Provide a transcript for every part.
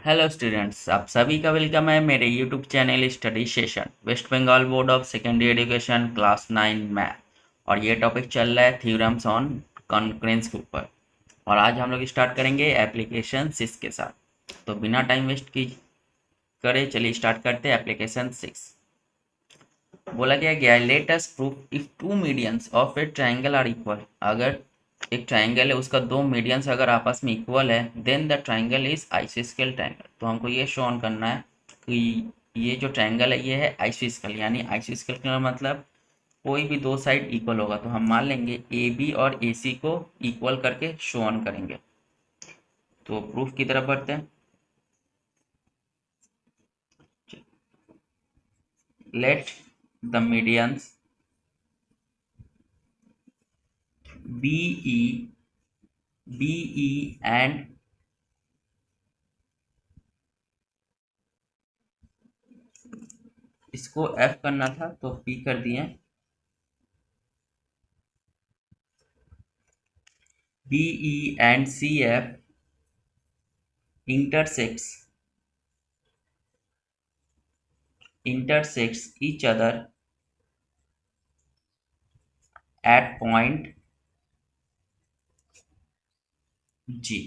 Hello students, आप सभी का वेलकम है मेरे YouTube channel study session West Bengal board of secondary education class 9 math. और ये टॉपिक चल रहा है थ्योरम्स ऑन कॉन्करेंस के ऊपर। और आज हम लोग स्टार्ट करेंगे एप्लीकेशन 6 के साथ। तो बिना टाइम वेस्ट की करे चलिए स्टार्ट करते हैं एप्लीकेशन 6। बोला गया है let us proof if two medians of a triangle are equal. अगर एक ट्रायंगल है उसका दो मीडियंस अगर आपस में इक्वल है देन द ट्रायंगल इज आइसोस्केल ट्रायंगल। तो हमको ये शो ऑन करना है कि ये जो ट्रायंगल है ये है आइसोस्केल, यानी आइसोस्केल का मतलब कोई भी दो साइड इक्वल होगा। तो हम मान लेंगे ए बी और ए सी को इक्वल करके शो ऑन करेंगे। तो प्रूफ की तरफ बढ़ते हैं। Let the medians B E and इसको एफ करना था तो पी कर दिए। B E and C F intersects each other at point G।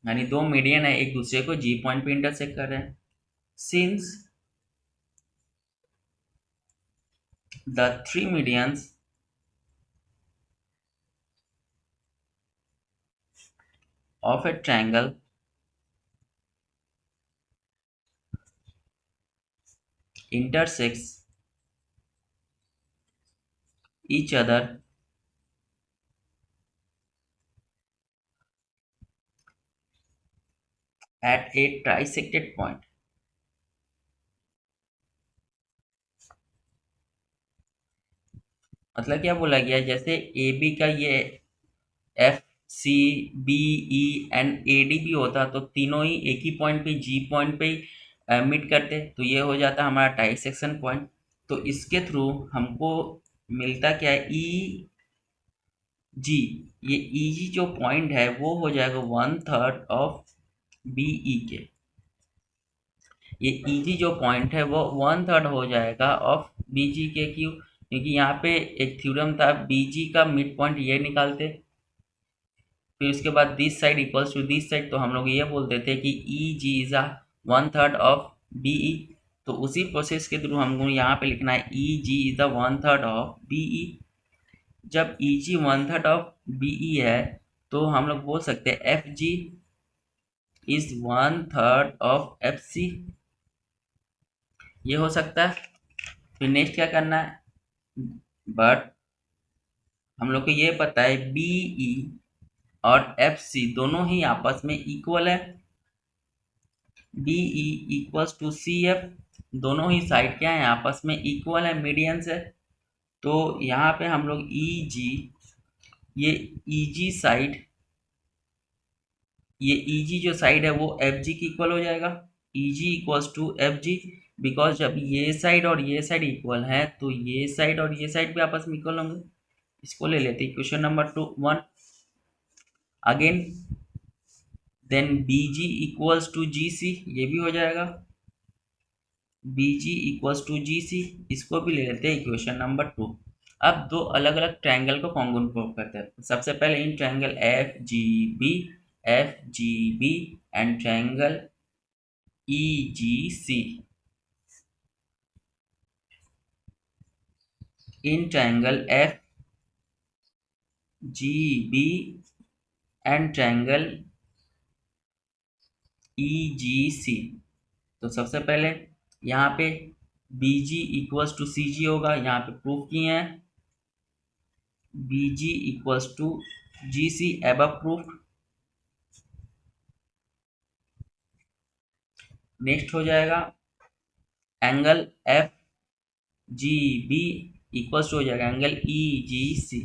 यानी दो मीडियन है एक दूसरे को G पॉइंट पे इंटरसेक्ट कर रहे हैं। Since the three medians of a triangle intersects each other at a trisected point। मतलब क्या बोला गया, जैसे ए बी का ये F C B E and A D भी होता तो तीनों ही एक ही पॉइंट पे जी पॉइंट पे मीट करते, तो ये हो जाता हमारा ट्राइसेक्शन पॉइंट। तो इसके थ्रू हमको मिलता क्या है, ई जी। ये ई जी जो पॉइंट है वो हो जाएगा 1/3 ऑफ बी ई के। ये ई जी जो पॉइंट है वो 1/3 हो जाएगा ऑफ बी जी के। क्यों? क्योंकि यहाँ पे एक थ्योरम था बी जी का मिड पॉइंट ये निकालते, फिर उसके बाद this side equals to this side, तो हम लोग ये बोलते थे कि E G is a 1/3 of B E. तो उसी प्रोसेस के थ्रू हमको यहाँ पे लिखना है E G is the 1/3 of B E. जब ई जी 1/3 ऑफ बी ई है तो हम लोग बोल सकते हैं F G is 1/3 of F C. ये हो सकता है। फिर नेक्स्ट क्या करना है, बट हम लोग को ये पता है बी ई और एफ सी दोनों ही आपस में इक्वल है। B E equals to C F, दोनों ही साइड क्या है आपस में इक्वल है, मीडियंस है। तो यहाँ पे हम लोग ई जी, ये ई जी साइड, ये ई जी जो साइड है वो एफ जी की इक्वल हो जाएगा। E G equals to F G, because जब ये साइड और ये साइड इक्वल है तो ये साइड और ये साइड भी आपस में इक्वल होंगे। इसको ले लेते हैं question number 1 again. Then B G equals to G C, ये भी हो जाएगा। B G equals to G C, इसको भी ले लेते हैं इक्वेशन नंबर 2। अब दो अलग अलग ट्रायंगल को कॉन्गुइन प्रूव करते हैं। सबसे पहले in triangle F G B and triangle E G C. In triangle F G B and triangle E G C. तो सबसे पहले यहाँ पे B G equals to C G होगा, यहाँ पे प्रूफ किए हैं B G equals to G C above proof. Next हो जाएगा angle F G B equals to हो जाएगा angle E G C.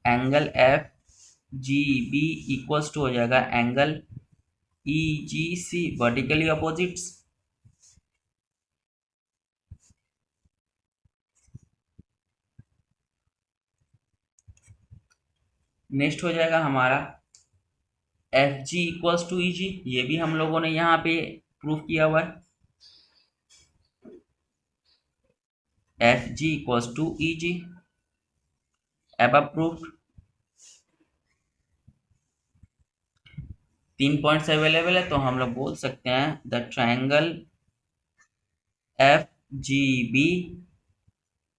Angle F G B equals to हो जाएगा एंगल ई जी सी, वर्टिकली अपोजिट्स। नेक्स्ट हो जाएगा हमारा F G equals to ई जी, ये भी हम लोगों ने यहाँ पे प्रूफ किया हुआ है। एफ जी इक्वल्स टू ई जी, अब प्रूफ। 3 पॉइंट्स अवेलेबल है, तो हम लोग बोल सकते हैं the triangle F G B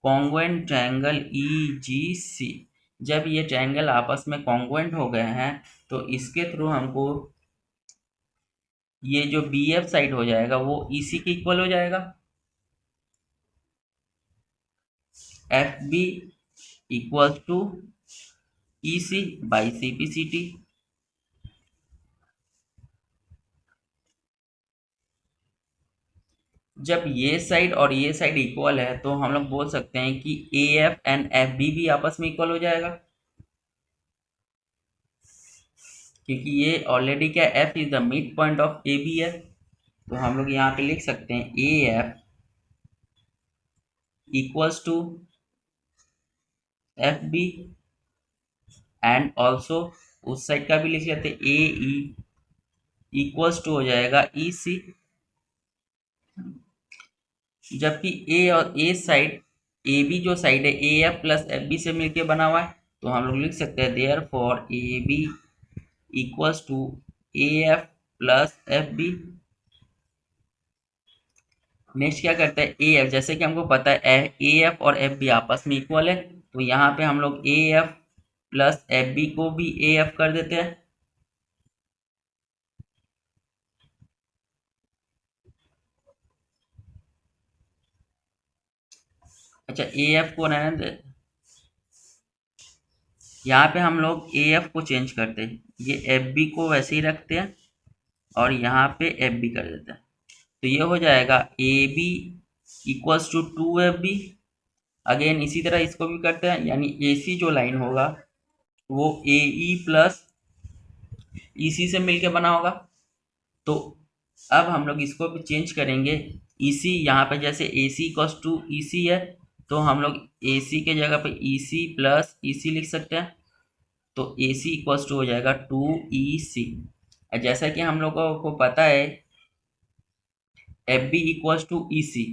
congruent triangle E G C. जब ये ट्रायंगल आपस में कॉन्ग्रुएंट हो गए हैं तो इसके थ्रू हमको ये जो बी एफ साइड हो जाएगा वो ई सी के इक्वल हो जाएगा। F B equal to E C by C P C T. जब ये साइड और ये साइड इक्वल है तो हम लोग बोल सकते हैं कि A F and F B भी आपस में इक्वल हो जाएगा, क्योंकि ये ऑलरेडी क्या F is the mid point of A B है। तो हम लोग यहाँ पे लिख सकते हैं A F equals to F B, and also उस साइड का भी लिख लेते हैं ए ई इक्वल्स टू हो जाएगा ई सी। जबकि ए और ए साइड, ए बी जो साइड है A F plus F B से मिलके बना हुआ है, तो हम लोग लिख सकते हैं therefore A B equals to A F plus F B. Next क्या करते हैं ए एफ, जैसे कि हमको पता है ए एफ और एफ बी आपस में इक्वल है, तो यहाँ पे हम लोग A F plus F B को भी ए एफ कर देते हैं। अच्छा, ए एफ को रहने दे, यहाँ पे हम लोग ए एफ को चेंज करते हैं, ये एफ बी को वैसे ही रखते हैं और यहाँ पे एफ बी कर देते हैं। तो ये हो जाएगा A B equals to 2FB। Again इसी तरह इसको भी करते हैं, यानी ए सी जो लाइन होगा वो ए ई प्लस ई सी से मिलके बना होगा। तो अब हम लोग इसको भी चेंज करेंगे, ई सी यहाँ पे जैसे ए सी इक्वल्स टू ई सी है, तो हम लोग ए सी के जगह पे ई सी प्लस ई सी लिख सकते हैं। तो ए सी इक्वल्स टू हो जाएगा 2EC। जैसा कि हम लोगों को पता है F B equals to E सी,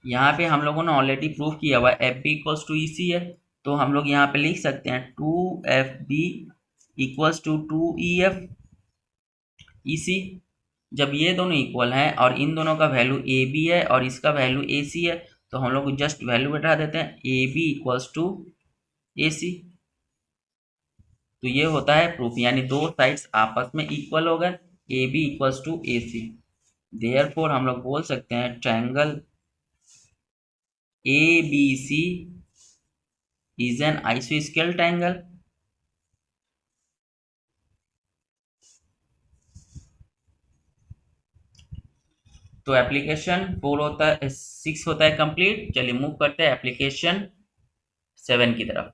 यहाँ पे हम लोगों ने ऑलरेडी प्रूफ किया हुआ है F B equals to E सी है, तो हम लोग यहाँ पे लिख सकते हैं 2FB इक्वल्स टू 2EF ई सी। जब ये दोनों इक्वल हैं और इन दोनों का वैल्यू ए बी है और इसका वैल्यू ए सी है, तो हम लोग जस्ट वैल्यू बैठा देते हैं ए बी इक्वल्स टू ए सी। तो ये होता है प्रूफ, यानी दो साइड्स आपस में इक्वल हो गए, A B equals to A C. Therefore हम लोग बोल सकते हैं triangle A B C is an आइसोस्केल ट्रायंगल। तो एप्लीकेशन 4 होता है, 6 होता है कंप्लीट। चलिए मूव करते हैं एप्लीकेशन 7 की तरफ।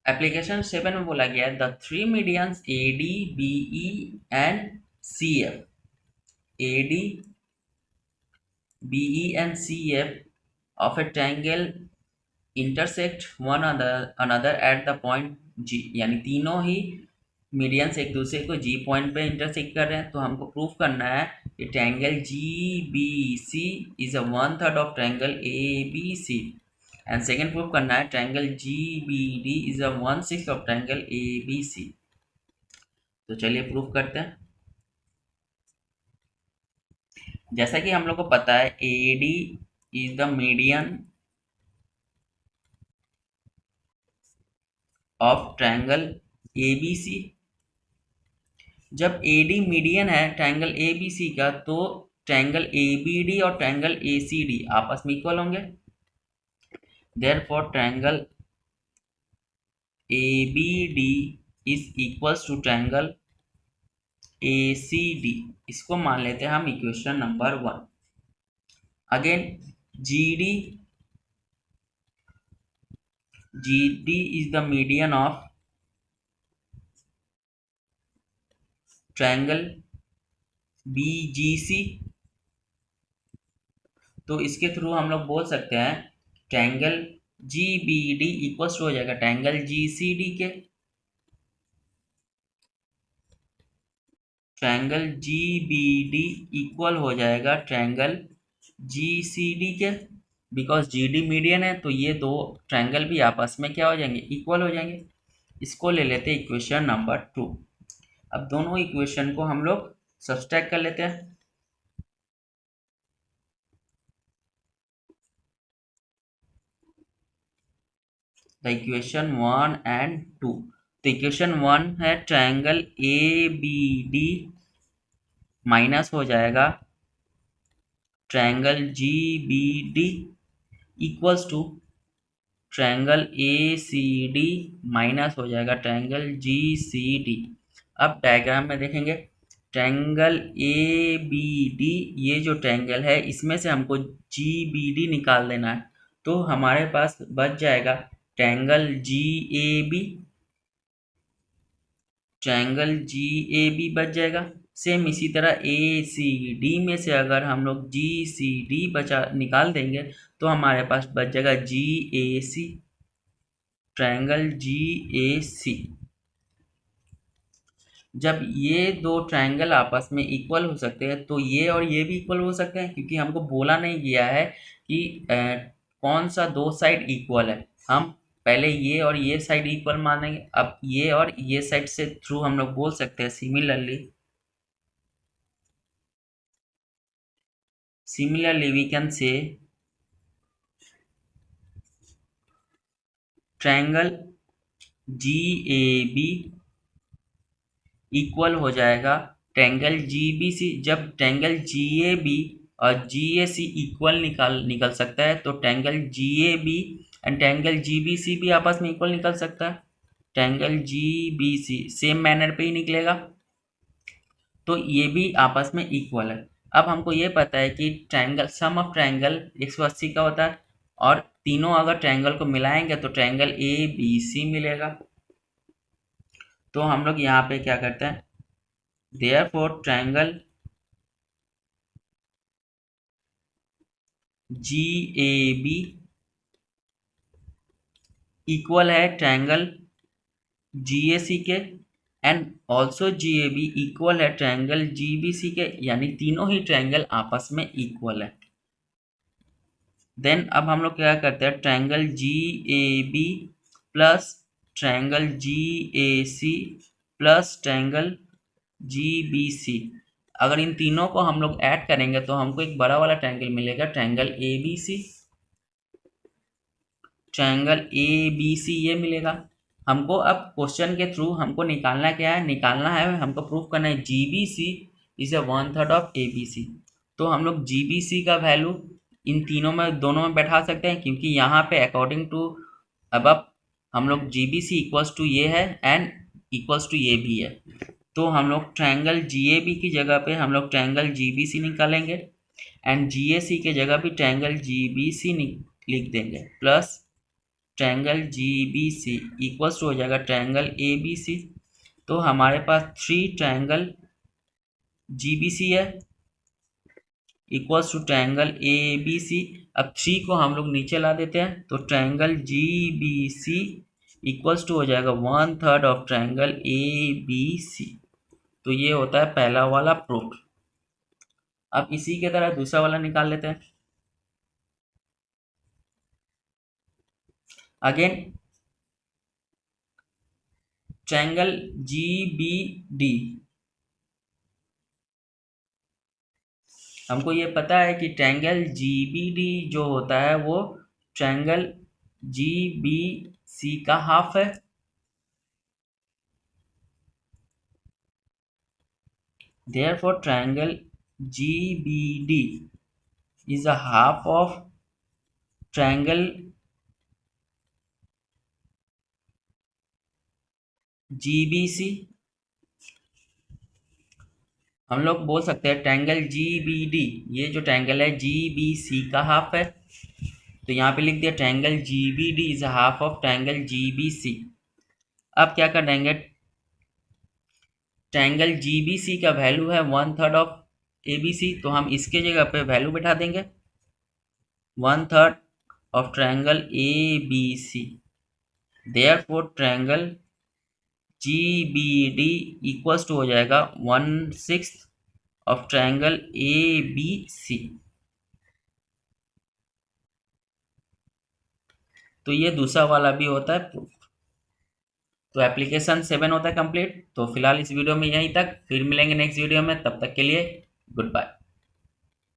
एप्लीकेशन 7 में बोला गया है the three medians A D B E and C F. A D B E and C F of a triangle intersect one another at the point G, यानी तीनों ही मीडियंस एक दूसरे को जी पॉइंट पे इंटरसेक्ट कर रहे हैं। तो हमको प्रूफ करना है कि triangle G B C is a 1/3 of triangle A B C, and second proof करना है triangle G B D is a 1/6 of triangle A B C. तो चलिए प्रूफ करते हैं। जैसा कि हम लोग को पता है A D is the median of triangle A B C. जब ए डी मीडियन है ट्रायंगल ए बी सी का, तो ट्रायंगल ए बी डी और ट्रायंगल ए सी डी आपस में इक्वल होंगे। Therefore triangle A B D is equals to triangle A C D. इसको मान लेते हैं हम equation number 1। Again G D is the median of triangle B G C. तो इसके थ्रू हम लोग बोल सकते हैं triangle G B D equals हो जाएगा ट्रायंगल जी सी डी के। Triangle G B D equal हो जाएगा ट्रायंगल जी सी डी के, बिकॉज जी डी मीडियन है, तो ये दो ट्रायंगल भी आपस में क्या हो जाएंगे, इक्वल हो जाएंगे। इसको ले लेते हैं इक्वेशन नंबर 2। अब दोनों इक्वेशन को हम लोग सब्सट्रैक्ट कर लेते हैं। The equation 1 and 2। तो इक्वेशन 1 है triangle A B D minus हो जाएगा triangle G B D equals to triangle A C D minus हो जाएगा ट्रायंगल जी सी डी। अब डायग्राम में देखेंगे ट्रायंगल ए बी डी, ये जो ट्रायंगल है इसमें से हमको जी बी डी निकाल देना है। तो हमारे पास बच जाएगा triangle G A B, triangle G A B बच जाएगा। सेम इसी तरह ए सी डी में से अगर हम लोग जी सी डी बचा निकाल देंगे तो हमारे पास बच जाएगा जी A C, triangle G A सी। जब ये दो ट्रायंगल आपस में इक्वल हो सकते हैं तो ये और ये भी इक्वल हो सकते हैं, क्योंकि हमको बोला नहीं गया है कि कौन सा दो साइड इक्वल है। हम पहले ये और ये साइड इक्वल मानेंगे, अब ये और ये साइड से थ्रू हम लोग बोल सकते हैं similarly we can say triangle G A B equal हो जाएगा ट्रायंगल जी बी सी। जब ट्रायंगल जी ए बी और जी ए सी इक्वल निकल सकता है तो triangle G A B and triangle G B C भी आपस में इक्वल निकल सकता है। Triangle G B C same manner पे ही निकलेगा, तो ये भी आपस में इक्वल है। अब हमको ये पता है कि ट्रायंगल सम ऑफ ट्रायंगल 180 का होता है, और तीनों अगर ट्रायंगल को मिलाएंगे तो ट्रायंगल ए बी सी मिलेगा। तो हम लोग यहाँ पे क्या करते हैं, therefore triangle G A B equal है ट्रायंगल जी ए सी के, and also G A B equal है ट्रायंगल जी बी सी के, यानी तीनों ही ट्रायंगल आपस में इक्वल है। देन अब हम लोग क्या करते हैं, triangle G A B plus triangle G A C plus triangle G B C, अगर इन तीनों को हम लोग ऐड करेंगे तो हमको एक बड़ा वाला ट्रायंगल मिलेगा, triangle A B C. Triangle A B C ये मिलेगा हमको। अब क्वेश्चन के थ्रू हमको निकालना क्या है, निकालना है हमको प्रूफ करना है G B C is a 1/3 of A B C. तो हम लोग जी बी सी का वैल्यू इन तीनों में दोनों में बैठा सकते हैं, क्योंकि यहाँ पे अकॉर्डिंग टू अब हम लोग G B C equals to ये है एंड इक्वल्स टू ये भी है। तो हम लोग ट्रायंगल जी ए बी की जगह पे हम लोग ट्रायंगल जी बी सी निकालेंगे, एंड जी ए सी के जगह भी ट्रायंगल जी बी सी लिख देंगे, plus triangle G B C equals to हो जाएगा ट्रायंगल ए बी सी। तो हमारे पास 3 ट्रायंगल जी बी सी है equals to triangle A B C. अब 3 को हम लोग नीचे ला देते हैं, तो triangle G B C equals to हो जाएगा 1/3 of triangle A B C. तो ये होता है पहला वाला प्रूफ। अब इसी के तरह दूसरा वाला निकाल लेते हैं। Again triangle G B D, हमको ये पता है कि ट्रायंगल जी बी डी जो होता है वो ट्रायंगल जी बी सी का हाफ है। Therefore, triangle GBD is a half of triangle GBC। हम लोग बोल सकते हैं ट्रायंगल GBD, ये जो ट्रायंगल है GBC का हाफ है। तो यहाँ पे लिख दिया triangle GBD is half of triangle GBC। अब क्या कर देंगे, ट्रायंगल GBC का वैल्यू है 1/3 ऑफ ABC, तो हम इसके जगह पे वैल्यू बैठा देंगे 1/3 of triangle ABC। Therefore triangle G B D equals to हो जाएगा 1/6 of triangle A B C. तो ये दूसरा वाला भी होता है प्रूफ। तो एप्लीकेशन 7 होता है कंप्लीट। तो फिलहाल इस वीडियो में यहीं तक, फिर मिलेंगे नेक्स्ट वीडियो में, तब तक के लिए गुड बाय।